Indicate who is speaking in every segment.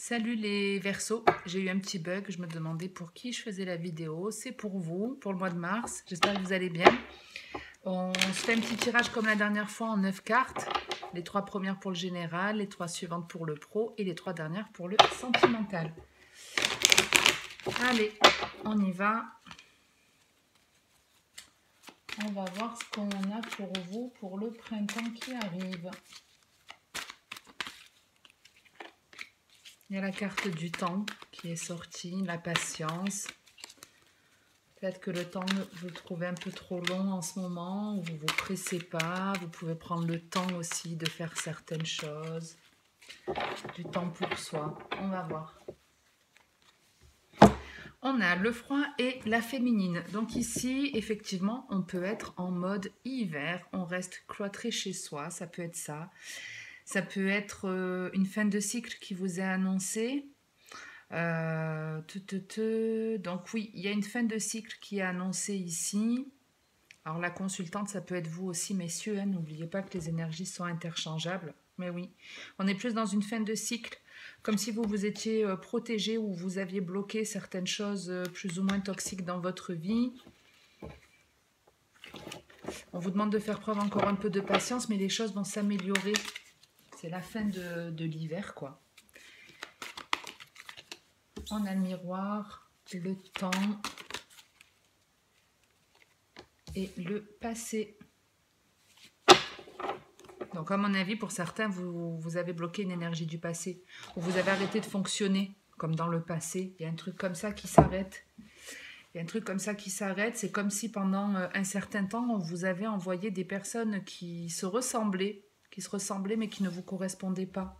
Speaker 1: Salut les Verseaux, j'ai eu un petit bug, je me demandais pour qui je faisais la vidéo. C'est pour vous, pour le mois de mars, j'espère que vous allez bien. On se fait un petit tirage comme la dernière fois en 9 cartes. Les 3 premières pour le général, les 3 suivantes pour le pro et les 3 dernières pour le sentimental. Allez, on y va. On va voir ce qu'on a pour vous pour le printemps qui arrive. Il y a la carte du temps qui est sortie, la patience. Peut-être que le temps, vous le trouvez un peu trop long en ce moment, ou vous ne vous pressez pas. Vous pouvez prendre le temps aussi de faire certaines choses. Du temps pour soi. On va voir. On a le froid et la féminine. Donc ici, effectivement, on peut être en mode hiver. On reste cloîtré chez soi, ça peut être ça. Ça peut être une fin de cycle qui vous est annoncée. Donc oui, il y a une fin de cycle qui est annoncée ici. Alors la consultante, ça peut être vous aussi, messieurs. Hein, n'oubliez pas que les énergies sont interchangeables. Mais oui, on est plus dans une fin de cycle, comme si vous vous étiez protégé ou vous aviez bloqué certaines choses plus ou moins toxiques dans votre vie. On vous demande de faire preuve encore un peu de patience, mais les choses vont s'améliorer. C'est la fin de l'hiver, quoi. On a le miroir, le temps et le passé. Donc, à mon avis, pour certains, vous avez bloqué une énergie du passé. Ou vous avez arrêté de fonctionner comme dans le passé. Il y a un truc comme ça qui s'arrête. Il y a un truc comme ça qui s'arrête. C'est comme si pendant un certain temps, on vous avait envoyé des personnes qui se ressemblaient mais qui ne vous correspondaient pas.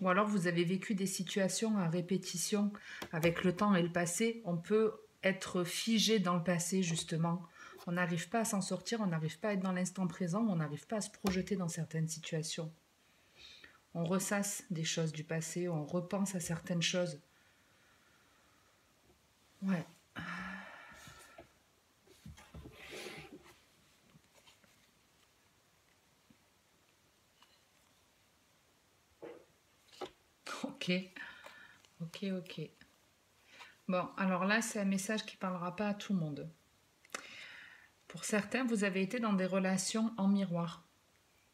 Speaker 1: Ou alors vous avez vécu des situations à répétition avec le temps et le passé. On peut être figé dans le passé, justement. On n'arrive pas à s'en sortir, on n'arrive pas à être dans l'instant présent, on n'arrive pas à se projeter dans certaines situations. On ressasse des choses du passé, on repense à certaines choses. Ouais. Ok. Bon, alors là, c'est un message qui ne parlera pas à tout le monde. Pour certains, vous avez été dans des relations en miroir.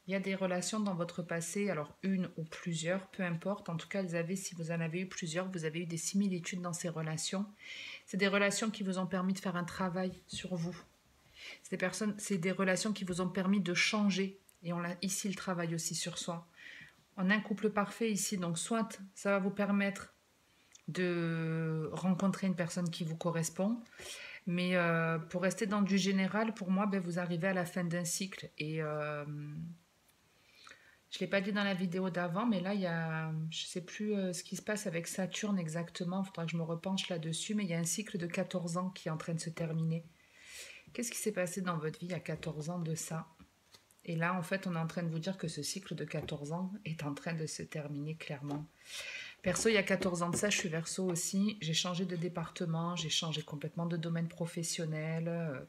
Speaker 1: Il y a des relations dans votre passé, alors une ou plusieurs, peu importe. En tout cas, si vous en avez eu plusieurs, vous avez eu des similitudes dans ces relations. C'est des relations qui vous ont permis de faire un travail sur vous. C'est des relations qui vous ont permis de changer. Et on a ici le travail aussi sur soi. On a un couple parfait ici, donc soit ça va vous permettre de rencontrer une personne qui vous correspond, mais pour rester dans du général, pour moi, vous arrivez à la fin d'un cycle et je ne l'ai pas dit dans la vidéo d'avant, mais là, je ne sais plus ce qui se passe avec Saturne exactement, il faudra que je me repenche là-dessus, mais il y a un cycle de 14 ans qui est en train de se terminer. Qu'est-ce qui s'est passé dans votre vie il y a 14 ans de ça? Et là, en fait, on est en train de vous dire que ce cycle de 14 ans est en train de se terminer clairement. Perso, il y a 14 ans de ça, je suis Verseau aussi. J'ai changé de département, j'ai changé complètement de domaine professionnel.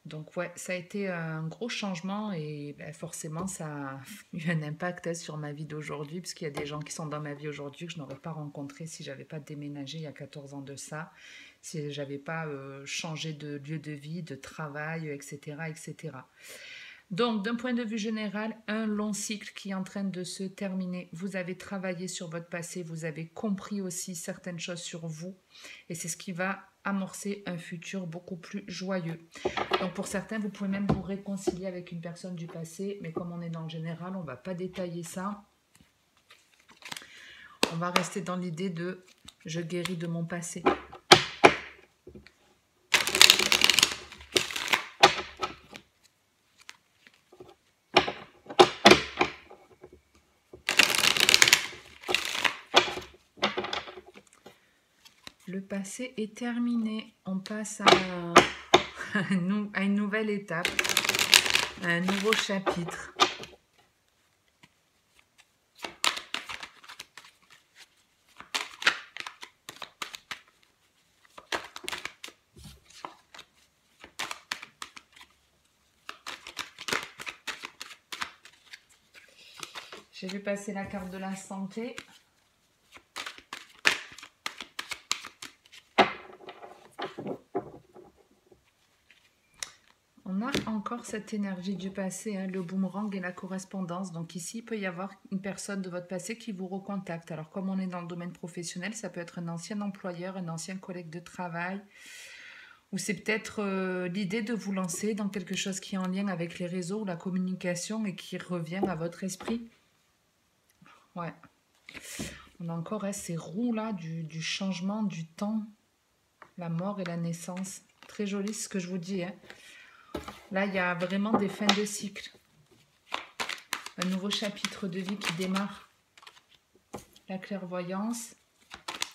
Speaker 1: Donc ouais, ça a été un gros changement et forcément, ça a eu un impact sur ma vie d'aujourd'hui, parce qu'il y a des gens qui sont dans ma vie aujourd'hui que je n'aurais pas rencontrés si j'avais pas déménagé il y a 14 ans de ça, si j'avais pas changé de lieu de vie, de travail, etc., etc. Donc, d'un point de vue général, un long cycle qui est en train de se terminer. Vous avez travaillé sur votre passé, vous avez compris aussi certaines choses sur vous, et c'est ce qui va amorcer un futur beaucoup plus joyeux. Donc, pour certains, vous pouvez même vous réconcilier avec une personne du passé, mais comme on est dans le général, on ne va pas détailler ça. On va rester dans l'idée de « je guéris de mon passé ». Le passé est terminé. On passe à une nouvelle étape, à un nouveau chapitre. J'ai vu passer la carte de la santé. encore cette énergie du passé, hein, le boomerang et la correspondance. Donc ici, il peut y avoir une personne de votre passé qui vous recontacte. Alors comme on est dans le domaine professionnel, ça peut être un ancien employeur, un ancien collègue de travail, ou c'est peut-être l'idée de vous lancer dans quelque chose qui est en lien avec les réseaux ou la communication et qui revient à votre esprit. Ouais. On a encore ces roues-là du changement, du temps, la mort et la naissance. Très joli ce que je vous dis, hein. Là, il y a vraiment des fins de cycle. Un nouveau chapitre de vie qui démarre. La clairvoyance,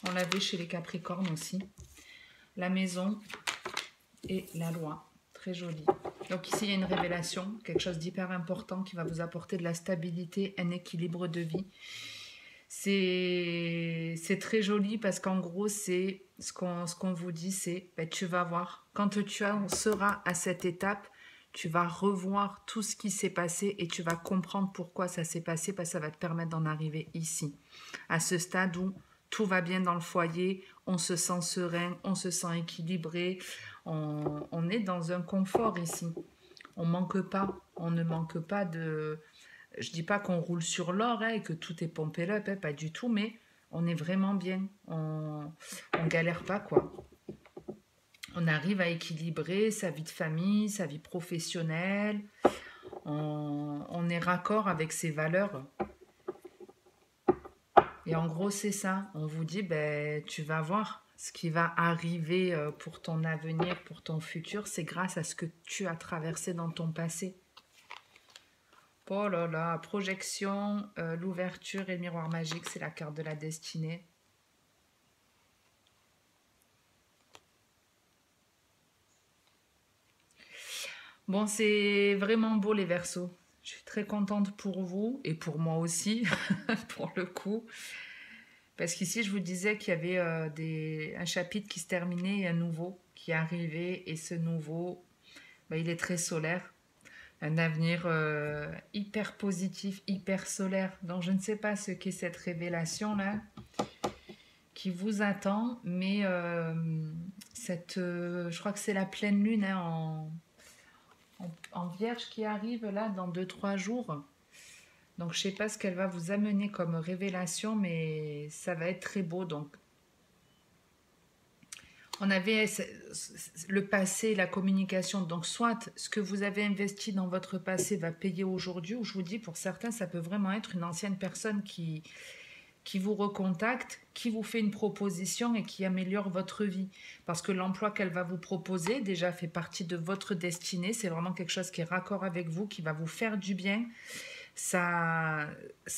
Speaker 1: on l'avait chez les Capricornes aussi. La maison et la loi. Très joli. Donc ici, il y a une révélation, quelque chose d'hyper important qui va vous apporter de la stabilité, un équilibre de vie. C'est très joli parce qu'en gros, c'est ce qu'on vous dit, c'est ben, tu vas voir. Quand tu seras à cette étape, tu vas revoir tout ce qui s'est passé et tu vas comprendre pourquoi ça s'est passé parce que ça va te permettre d'en arriver ici, à ce stade où tout va bien dans le foyer, on se sent serein, on se sent équilibré, on est dans un confort ici. On ne manque pas de... Je dis pas qu'on roule sur l'or et que tout est pompé up, pas du tout, mais on est vraiment bien. On galère pas, quoi. On arrive à équilibrer sa vie de famille, sa vie professionnelle. On est raccord avec ses valeurs. Et en gros, c'est ça. On vous dit, ben, tu vas voir ce qui va arriver pour ton avenir, pour ton futur. C'est grâce à ce que tu as traversé dans ton passé. Oh là là, projection, l'ouverture et le miroir magique, c'est la carte de la destinée. Bon, c'est vraiment beau les Verseaux. Je suis très contente pour vous et pour moi aussi, pour le coup. Parce qu'ici, je vous disais qu'il y avait un chapitre qui se terminait et un nouveau qui arrivait. Et ce nouveau, ben, il est très solaire. Un avenir hyper positif, hyper solaire. Donc, je ne sais pas ce qu'est cette révélation-là qui vous attend, mais je crois que c'est la pleine lune hein, en Vierge qui arrive là dans 2-3 jours. Donc, je ne sais pas ce qu'elle va vous amener comme révélation, mais ça va être très beau. Donc, on avait le passé, la communication. Donc, soit ce que vous avez investi dans votre passé va payer aujourd'hui, ou je vous dis, pour certains, ça peut vraiment être une ancienne personne qui vous recontacte, qui vous fait une proposition et qui améliore votre vie. Parce que l'emploi qu'elle va vous proposer, déjà, fait partie de votre destinée. C'est vraiment quelque chose qui est raccord avec vous, qui va vous faire du bien. Ça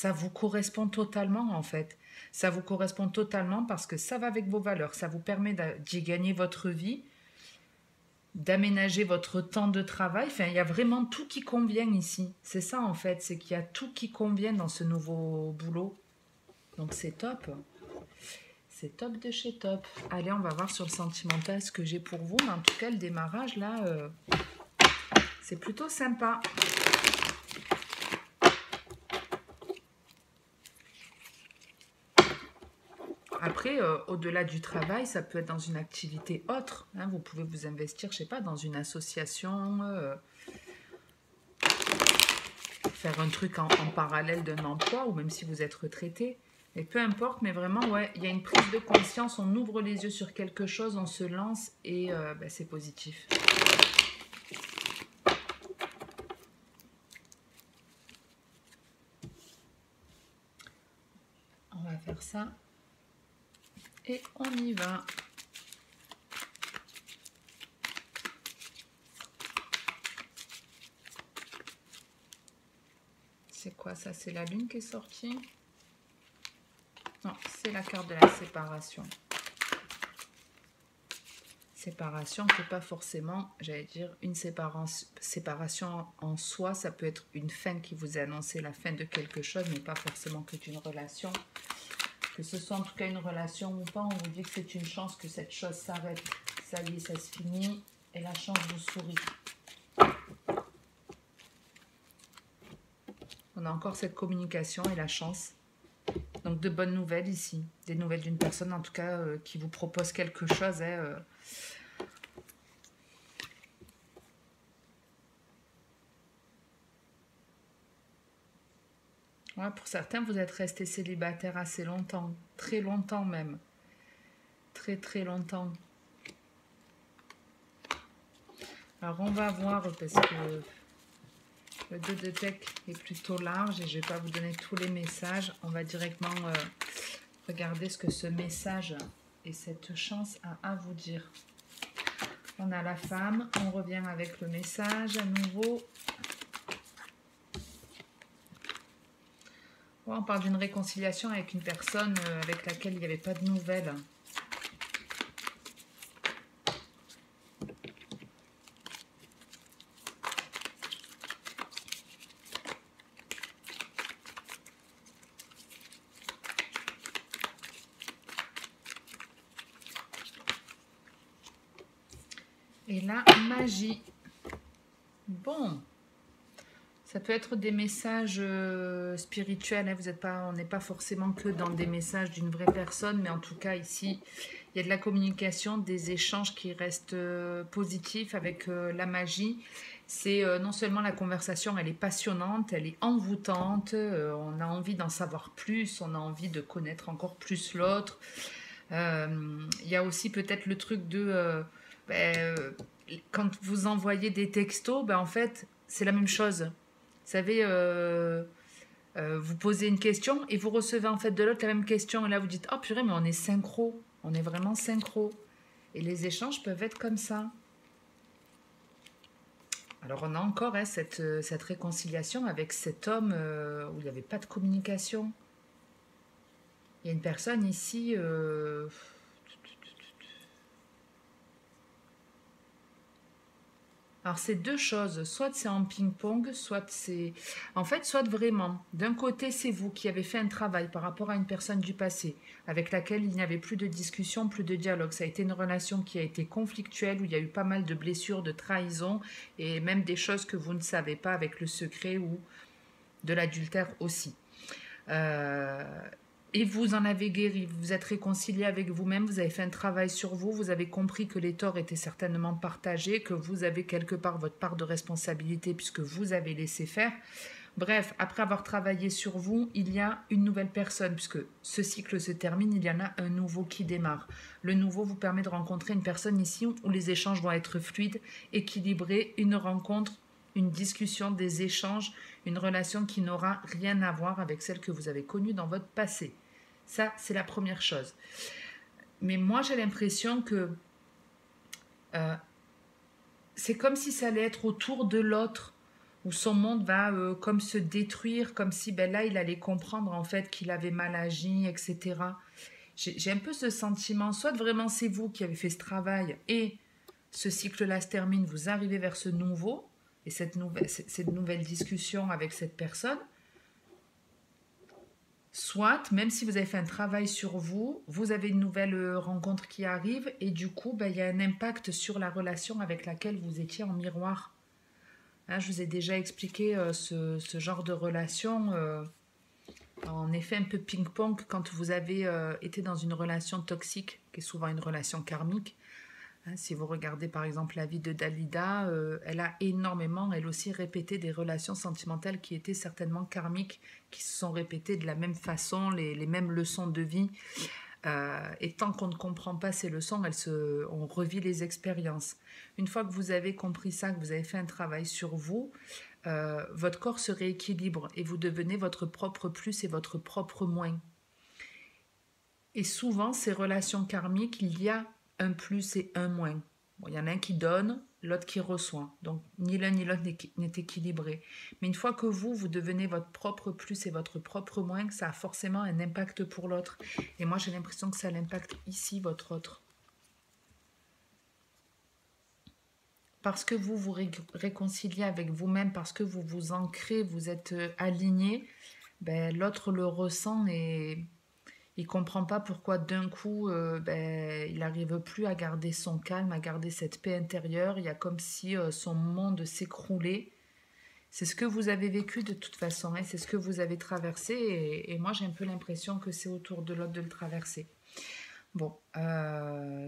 Speaker 1: vous correspond totalement, en fait. Ça vous correspond totalement parce que ça va avec vos valeurs. Ça vous permet d'y gagner votre vie, d'aménager votre temps de travail. Enfin, il y a vraiment tout qui convient ici. C'est ça, en fait. C'est qu'il y a tout qui convient dans ce nouveau boulot. Donc, c'est top. C'est top de chez top. Allez, on va voir sur le sentimental ce que j'ai pour vous. Mais en tout cas, le démarrage, là, c'est plutôt sympa. Après, au-delà du travail, ça peut être dans une activité autre. Hein. Vous pouvez vous investir, je sais pas, dans une association, faire un truc en parallèle d'un emploi, ou même si vous êtes retraité. Et peu importe, mais vraiment, ouais, il y a une prise de conscience, on ouvre les yeux sur quelque chose, on se lance et ben, c'est positif. On va faire ça. Et on y va. C'est quoi ça? C'est la lune qui est sortie? Non, c'est la carte de la séparation. Séparation, c'est pas forcément, j'allais dire, une séparation en soi. Ça peut être une fin qui vous est annoncée, la fin de quelque chose, mais pas forcément que d'une relation. Que ce soit en tout cas une relation ou pas, on vous dit que c'est une chance que cette chose s'arrête. Ça y est, ça se finit et la chance vous sourit. On a encore cette communication et la chance. Donc de bonnes nouvelles ici. Des nouvelles d'une personne en tout cas qui vous propose quelque chose. Ouais, pour certains, vous êtes resté célibataire assez longtemps, très longtemps même, très très longtemps. Alors on va voir parce que le 2 de deck est plutôt large et je ne vais pas vous donner tous les messages. On va directement regarder ce que ce message et cette chance a à vous dire. On a la femme, on revient avec le message à nouveau. Ouais, on parle d'une réconciliation avec une personne avec laquelle il n'y avait pas de nouvelles. Et la magie. Bon. Ça peut être des messages spirituels. Hein. Vous êtes pas, on n'est pas forcément que dans des messages d'une vraie personne. Mais en tout cas, ici, il y a de la communication, des échanges qui restent positifs avec la magie. C'est non seulement la conversation, elle est passionnante, elle est envoûtante. On a envie d'en savoir plus. On a envie de connaître encore plus l'autre. Il y a aussi peut-être le truc de... quand vous envoyez des textos, en fait, c'est la même chose. Vous savez, vous posez une question et vous recevez en fait de l'autre la même question. Et là, vous dites, oh purée, mais on est synchro. On est vraiment synchro. Et les échanges peuvent être comme ça. Alors, on a encore cette réconciliation avec cet homme où il n'y avait pas de communication. Il y a une personne ici... Alors, c'est deux choses. Soit c'est en ping-pong, soit c'est... En fait, soit vraiment, d'un côté, c'est vous qui avez fait un travail par rapport à une personne du passé, avec laquelle il n'y avait plus de discussion, plus de dialogue. Ça a été une relation qui a été conflictuelle, où il y a eu pas mal de blessures, de trahisons, et même des choses que vous ne savez pas avec le secret ou de l'adultère aussi. Et vous en avez guéri, vous vous êtes réconcilié avec vous-même, vous avez fait un travail sur vous, vous avez compris que les torts étaient certainement partagés, que vous avez quelque part votre part de responsabilité puisque vous avez laissé faire. Bref, après avoir travaillé sur vous, il y a une nouvelle personne, puisque ce cycle se termine, il y en a un nouveau qui démarre. Le nouveau vous permet de rencontrer une personne ici où les échanges vont être fluides, équilibrés, une rencontre, une discussion, des échanges, une relation qui n'aura rien à voir avec celle que vous avez connue dans votre passé. Ça, c'est la première chose. Mais moi, j'ai l'impression que c'est comme si ça allait être autour de l'autre, où son monde va comme se détruire, comme si là, il allait comprendre en fait qu'il avait mal agi, etc. J'ai un peu ce sentiment, soit vraiment c'est vous qui avez fait ce travail et ce cycle-là se termine, vous arrivez vers ce nouveau, et cette nouvelle discussion avec cette personne, soit, même si vous avez fait un travail sur vous, vous avez une nouvelle rencontre qui arrive et du coup, il y a un impact sur la relation avec laquelle vous étiez en miroir. Hein, je vous ai déjà expliqué ce genre de relation. En effet, un peu ping-pong quand vous avez été dans une relation toxique, qui est souvent une relation karmique. Hein, si vous regardez par exemple la vie de Dalida, elle a énormément, elle aussi, répété des relations sentimentales qui étaient certainement karmiques, qui se sont répétées de la même façon, les mêmes leçons de vie. Et tant qu'on ne comprend pas ces leçons, on revit les expériences. Une fois que vous avez compris ça, que vous avez fait un travail sur vous, votre corps se rééquilibre et vous devenez votre propre plus et votre propre moins. Et souvent, ces relations karmiques, il y a un plus et un moins. Bon, il y en a un qui donne, l'autre qui reçoit. Donc, ni l'un ni l'autre n'est équilibré. Mais une fois que vous devenez votre propre plus et votre propre moins, ça a forcément un impact pour l'autre. Et moi, j'ai l'impression que ça l'impact ici, votre autre. Parce que vous vous réconciliez avec vous-même, parce que vous vous ancrez, vous êtes aligné, l'autre le ressent et il comprend pas pourquoi d'un coup il n'arrive plus à garder son calme, à garder cette paix intérieure. Il y a comme si son monde s'écroulait. C'est ce que vous avez vécu de toute façon, hein, c'est ce que vous avez traversé et moi j'ai un peu l'impression que c'est au tour de l'autre de le traverser. Bon,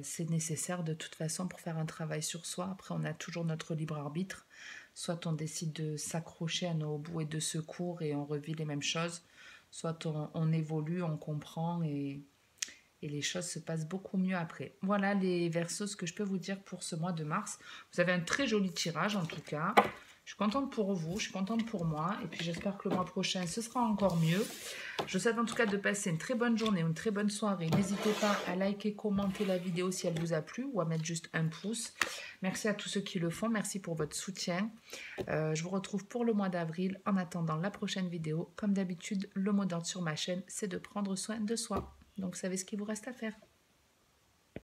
Speaker 1: c'est nécessaire de toute façon pour faire un travail sur soi. Après, on a toujours notre libre arbitre. Soit on décide de s'accrocher à nos bouées de secours et on revit les mêmes choses, soit on évolue, on comprend et les choses se passent beaucoup mieux après. Voilà les Verseaux, ce que je peux vous dire pour ce mois de mars. Vous avez un très joli tirage en tout cas. Je suis contente pour vous, je suis contente pour moi. Et puis j'espère que le mois prochain, ce sera encore mieux. Je vous souhaite en tout cas de passer une très bonne journée, une très bonne soirée. N'hésitez pas à liker, commenter la vidéo si elle vous a plu ou à mettre juste un pouce. Merci à tous ceux qui le font. Merci pour votre soutien. Je vous retrouve pour le mois d'avril. En attendant la prochaine vidéo, comme d'habitude, le mot d'ordre sur ma chaîne, c'est de prendre soin de soi. Donc, vous savez ce qu'il vous reste à faire.